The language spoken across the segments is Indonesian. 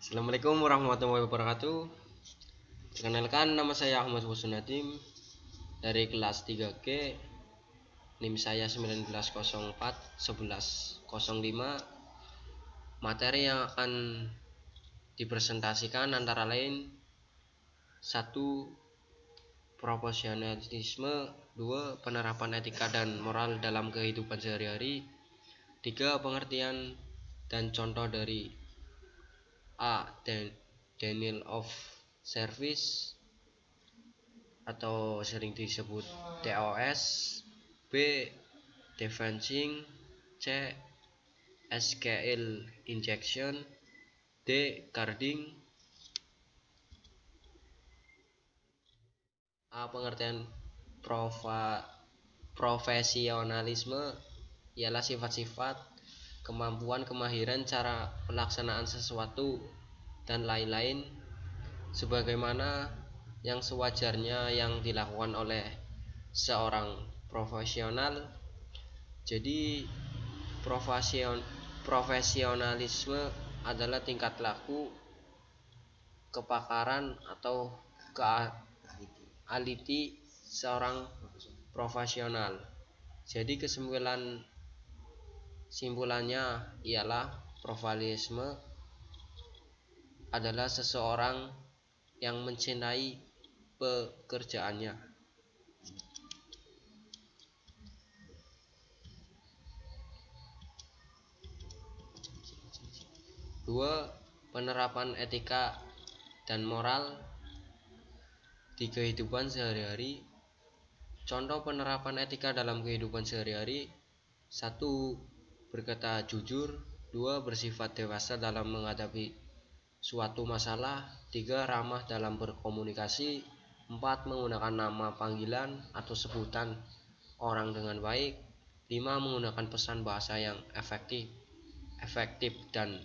Assalamualaikum warahmatullahi wabarakatuh. Perkenalkan, nama saya Ahmad Wasunadim dari kelas 3G. NIM saya 19041105. Materi yang akan dipresentasikan antara lain 1. Profesionalisme, 2. Penerapan etika dan moral dalam kehidupan sehari-hari, 3. Pengertian dan contoh dari A. Denial of Service atau sering disebut DOS, B. Defensing, C. SQL injection, D. Guarding. A. Pengertian profesionalisme ialah sifat-sifat, kemampuan, kemahiran, cara pelaksanaan sesuatu, dan lain-lain sebagaimana yang sewajarnya yang dilakukan oleh seorang profesional. Jadi profesionalisme adalah tingkat laku, kepakaran atau keahlian seorang profesional. Jadi kesimpulannya ialah profesionalisme adalah seseorang yang mencintai pekerjaannya. 2. Penerapan etika dan moral di kehidupan sehari-hari. Contoh penerapan etika dalam kehidupan sehari-hari: 1. Berkata jujur, 2. Bersifat dewasa dalam menghadapi suatu masalah, 3. Ramah dalam berkomunikasi, 4. Menggunakan nama panggilan atau sebutan orang dengan baik, 5. Menggunakan pesan bahasa yang efektif dan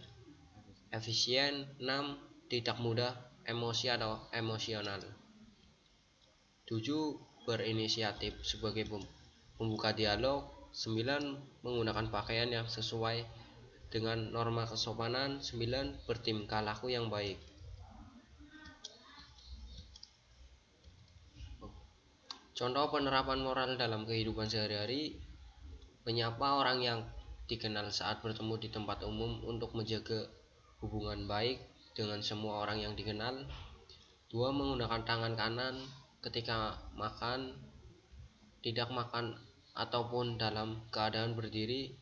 efisien, 6. Tidak mudah emosi atau emosional, 7. Berinisiatif sebagai pembuka dialog, 9. Menggunakan pakaian yang sesuai dengan norma kesopanan, 9. Bertingkah laku yang baik. Contoh penerapan moral dalam kehidupan sehari-hari: menyapa orang yang dikenal saat bertemu di tempat umum untuk menjaga hubungan baik dengan semua orang yang dikenal. 2. Menggunakan tangan kanan ketika makan, tidak makan ataupun dalam keadaan berdiri.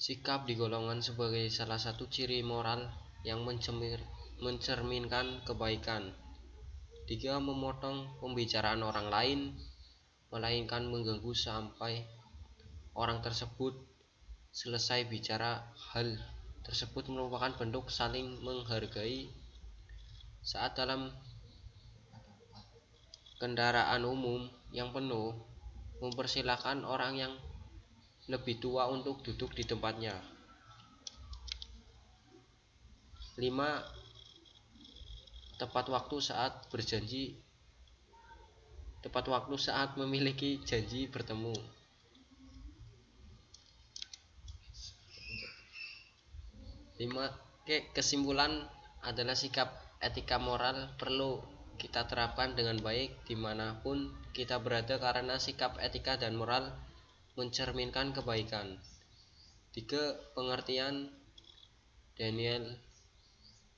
Sikap digolongkan sebagai salah satu ciri moral yang mencerminkan kebaikan. 3. Memotong pembicaraan orang lain, melainkan mengganggu sampai orang tersebut selesai bicara. Hal tersebut merupakan bentuk saling menghargai. Saat dalam kendaraan umum yang penuh, mempersilahkan orang yang lebih tua untuk duduk di tempatnya. 5. Tepat waktu saat memiliki janji bertemu. 5. Kesimpulan adalah sikap etika moral perlu kita terapkan dengan baik dimanapun kita berada, karena sikap etika dan moral mencerminkan kebaikan. 3. Pengertian denial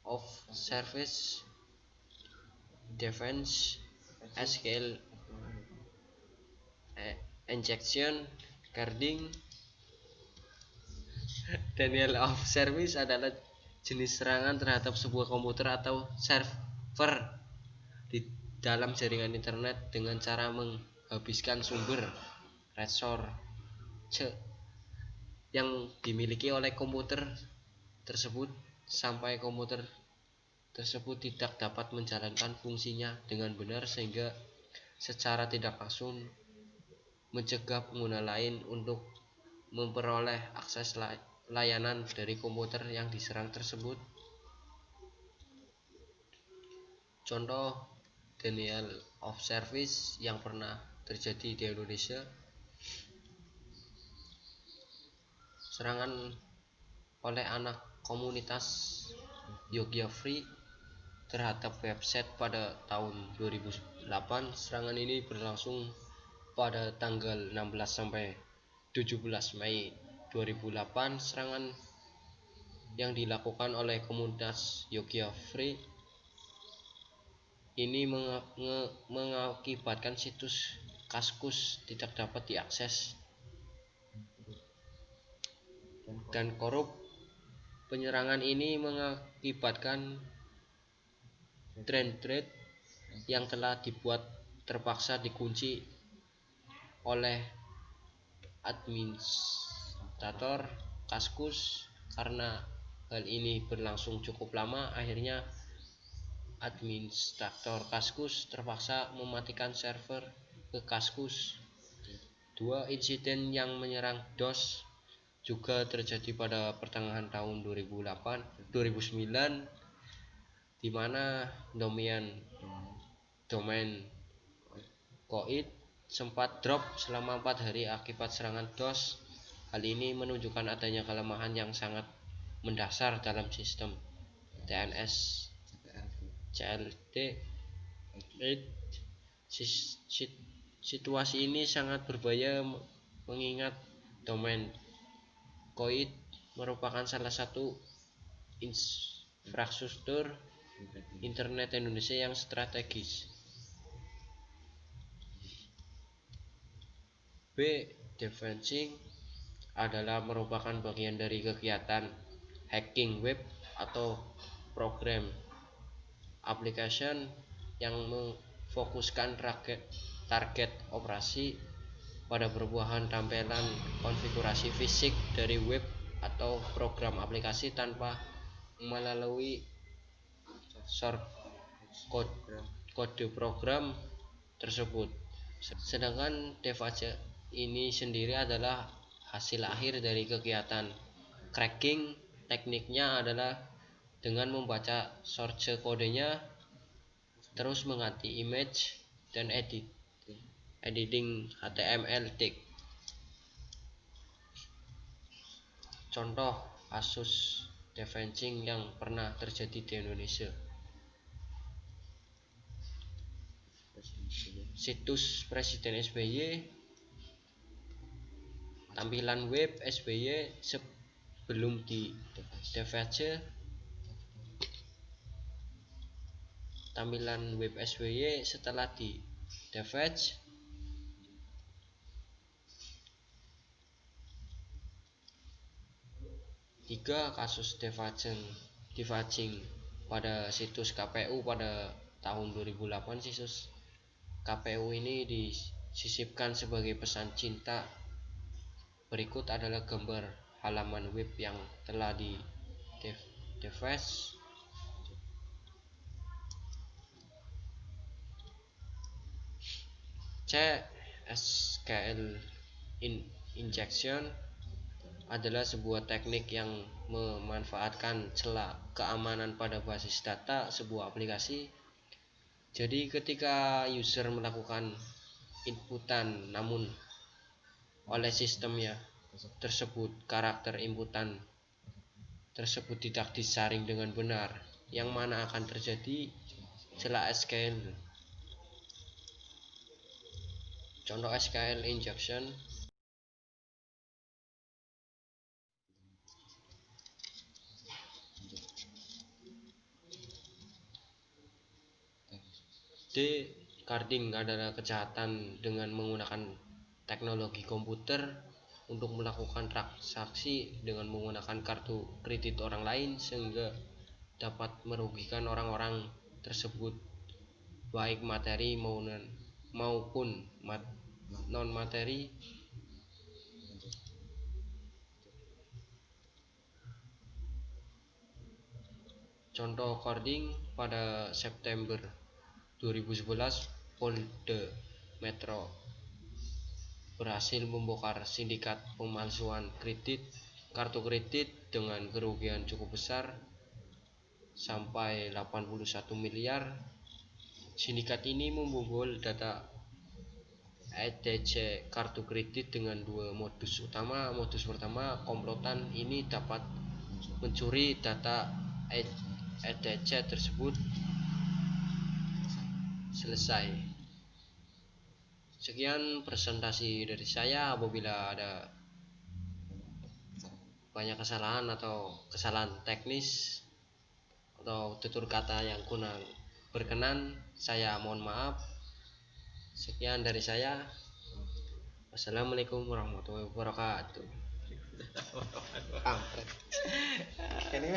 of service, defense, SQL injection, guarding. Denial of service adalah jenis serangan terhadap sebuah komputer atau server di dalam jaringan internet dengan cara menghabiskan sumber resource yang dimiliki oleh komputer tersebut sampai komputer tersebut tidak dapat menjalankan fungsinya dengan benar, sehingga secara tidak langsung mencegah pengguna lain untuk memperoleh akses layanan dari komputer yang diserang tersebut. Contoh denial of service yang pernah terjadi di Indonesia: serangan oleh anak komunitas Yogya Free terhadap website pada tahun 2008. Serangan ini berlangsung pada tanggal 16 sampai 17 Mei 2008. Serangan yang dilakukan oleh komunitas Yogya Free ini mengakibatkan situs Kaskus tidak dapat diakses dan korup. Penyerangan ini mengakibatkan thread yang telah dibuat terpaksa dikunci oleh administrator Kaskus. Karena hal ini berlangsung cukup lama, akhirnya administrator Kaskus terpaksa mematikan server ke Kaskus. Dua insiden yang menyerang DOS juga terjadi pada pertengahan tahun 2009, di mana domain Koit sempat drop selama 4 hari akibat serangan DOS. Hal ini menunjukkan adanya kelemahan yang sangat mendasar dalam sistem DNS CLD. Situasi ini sangat berbahaya mengingat domain Koit merupakan salah satu infrastruktur internet Indonesia yang strategis. B. Defacing adalah merupakan bagian dari kegiatan hacking web atau program application yang memfokuskan target operasi pada perubahan tampilan konfigurasi fisik dari web atau program aplikasi tanpa melalui source kode program tersebut. Sedangkan defacing ini sendiri adalah hasil akhir dari kegiatan cracking. Tekniknya adalah dengan membaca source kodenya, terus mengganti image dan editing HTML tag. Contoh kasus defacing yang pernah terjadi di Indonesia: situs Presiden SBY, tampilan web SBY sebelum di defacing, tampilan web SBY setelah di defacing. Tiga kasus defacing pada situs KPU pada tahun 2008. Situs KPU ini disisipkan sebagai pesan cinta. Berikut adalah gambar halaman web yang telah di defacing. SQL injection adalah sebuah teknik yang memanfaatkan celah keamanan pada basis data sebuah aplikasi. Jadi ketika user melakukan inputan namun oleh sistemnya tersebut karakter inputan tersebut tidak disaring dengan benar, yang mana akan terjadi celah SQL. Contoh SQL injection: Decarding adalah kejahatan dengan menggunakan teknologi komputer untuk melakukan transaksi dengan menggunakan kartu kredit orang lain sehingga dapat merugikan orang-orang tersebut baik materi maupun non materi. Contoh carding pada September 2011, Polda Metro berhasil membongkar sindikat pemalsuan kartu kredit dengan kerugian cukup besar sampai 81 miliar. Sindikat ini membobol data ETC kartu kredit dengan dua modus utama. Modus pertama, komplotan ini dapat mencuri data etc tersebut selesai. Sekian presentasi dari saya. Apabila ada banyak kesalahan atau kesalahan teknis atau tutur kata yang kurang berkenan, saya mohon maaf. Sekian dari saya. Wassalamualaikum warahmatullahi wabarakatuh. Ini